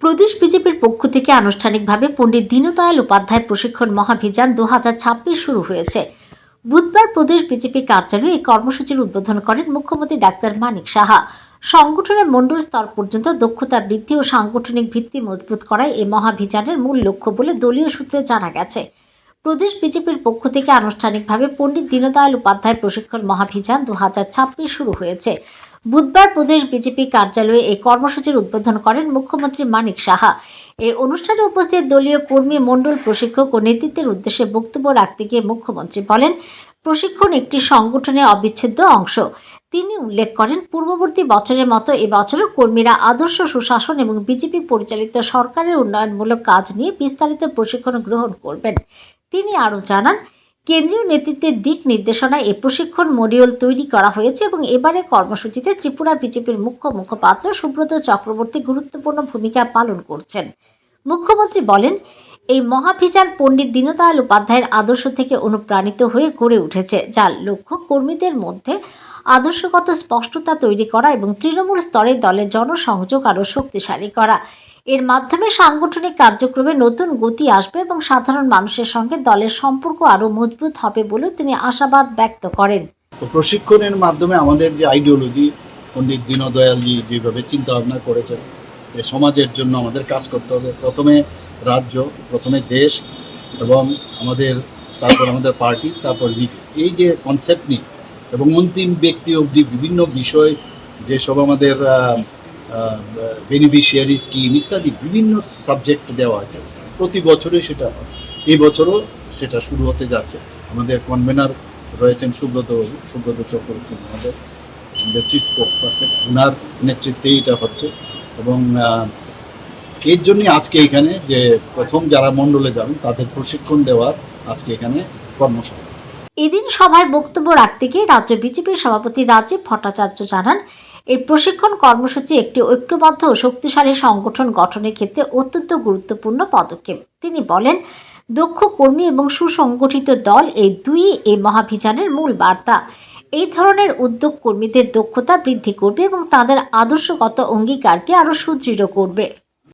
প্রদেশ বিজেপির পক্ষ থেকে আনুষ্ঠানিকভাবে পণ্ডিত দীনদয়াল উপাধ্যায় প্রশিক্ষণ মহাভিযান 2026 শুরু হয়েছে। বুধবার প্রদেশ বিজেপি কার্যালয়ে এই কর্মসূচির উদ্বোধন করেন মুখ্যমন্ত্রী ডাক্তার মানিক সাহা। সংগঠনের মণ্ডল স্তর পর্যন্ত দক্ষতা বৃদ্ধি ও সাংগঠনিক ভিত্তি মজবুত করাই এই মহাভিযানের মূল লক্ষ্য বলে দলীয় সূত্রে জানা গেছে। প্রদেশ বিজেপির পক্ষ থেকে আনুষ্ঠানিকভাবে পণ্ডিত দীনদয়াল উপাধ্যায় প্রশিক্ষণ মহাভিযান 2026 শুরু হয়েছে। বুধবার প্রদেশ বিজেপি কার্যালয়ে এই কর্মসূচির উদ্বোধন করেন মুখ্যমন্ত্রী মানিক সাহা। এই অনুষ্ঠানে উপস্থিত দলীয় কর্মী মণ্ডল প্রশিক্ষক ও নেতৃত্বের উদ্দেশ্যে বক্তব্য রাখতে গিয়ে মুখ্যমন্ত্রী বলেন, প্রশিক্ষণ একটি সংগঠনের অবিচ্ছেদ্য অংশ। তিনি উল্লেখ করেন, পূর্ববর্তী বছরের মতো এবছরও কর্মীরা আদর্শ সুশাসন এবং বিজেপি পরিচালিত সরকারের উন্নয়নমূলক কাজ নিয়ে বিস্তারিত প্রশিক্ষণ গ্রহণ করবেন। তিনি আরও জানান, কেন্দ্রীয় নেতৃত্বের দিক নির্দেশনায় এই প্রশিক্ষণ মডিউল তৈরি করা হয়েছে এবং এবারে কর্মসূচিতে ত্রিপুরা বিজেপির মুখ্য মুখপাত্র সুব্রত চক্রবর্তী গুরুত্বপূর্ণ ভূমিকা পালন করছেন। মুখ্যমন্ত্রী বলেন, এই মহাভিযান পণ্ডিত দীনদয়াল উপাধ্যায়ের আদর্শ থেকে অনুপ্রাণিত হয়ে গড়ে উঠেছে, যার লক্ষ্য কর্মীদের মধ্যে আদর্শগত স্পষ্টতা তৈরি করা এবং তৃণমূল স্তরে দলের জনসংযোগ আরও শক্তিশালী করা। এর মাধ্যমে সাংগঠনিক কার্যক্রমে নতুন গতি আসবে এবং সাধারণ মানুষের সঙ্গে দলের সম্পর্ক আরও মজবুত হবে বলে তিনি আশাবাদ ব্যক্ত করেন। তো প্রশিক্ষণের মাধ্যমে আমাদের যে আইডিওলজি পণ্ডিত দীনদয়ালজি যেভাবে চিন্তা ভাবনা করেছেন যে সমাজের জন্য আমাদের কাজ করতে হবে, প্রথমে রাজ্য, প্রথমে দেশ এবং তারপর আমাদের পার্টি, তারপর নিজে, এই যে কনসেপ্ট নিয়ে এবং অন্তিম ব্যক্তি অবধি বিভিন্ন বিষয় যেসব আমাদের বেনিফিশিয়ারি স্কিম ইত্যাদি বিভিন্ন সাবজেক্ট দেওয়া আছে, প্রতি বছরই সেটা হয়। এই বছরও সেটা শুরু হতে যাচ্ছে। আমাদের কনভেনার রয়েছেন সুব্রত চক্রবর্তী আমাদের চিফ স্পোক্স পারসন, ওনার নেতৃত্বেই এটা হচ্ছে। এবং এর জন্যই আজকে এখানে যে প্রথম যারা মণ্ডলে যাবেন তাদের প্রশিক্ষণ দেওয়ার আজকে এখানে কর্মশালা। এদিন সভায় বক্তব্য রাখতে গিয়ে রাজ্য বিজেপির সভাপতি রাজীব ভট্টাচার্য জানান, এই প্রশিক্ষণ কর্মসূচি একটি ঐক্যবদ্ধ ও শক্তিশালী সংগঠন গঠনের ক্ষেত্রে অত্যন্ত গুরুত্বপূর্ণ পদক্ষেপ। তিনি বলেন, দক্ষ কর্মী এবং সুসংগঠিত দল এই মহাভিযানের মূল বার্তা। এই ধরনের উদ্যোগ কর্মীদের দক্ষতা বৃদ্ধি করবে এবং তাদের আদর্শগত অঙ্গীকারকে আরও সুদৃঢ় করবে।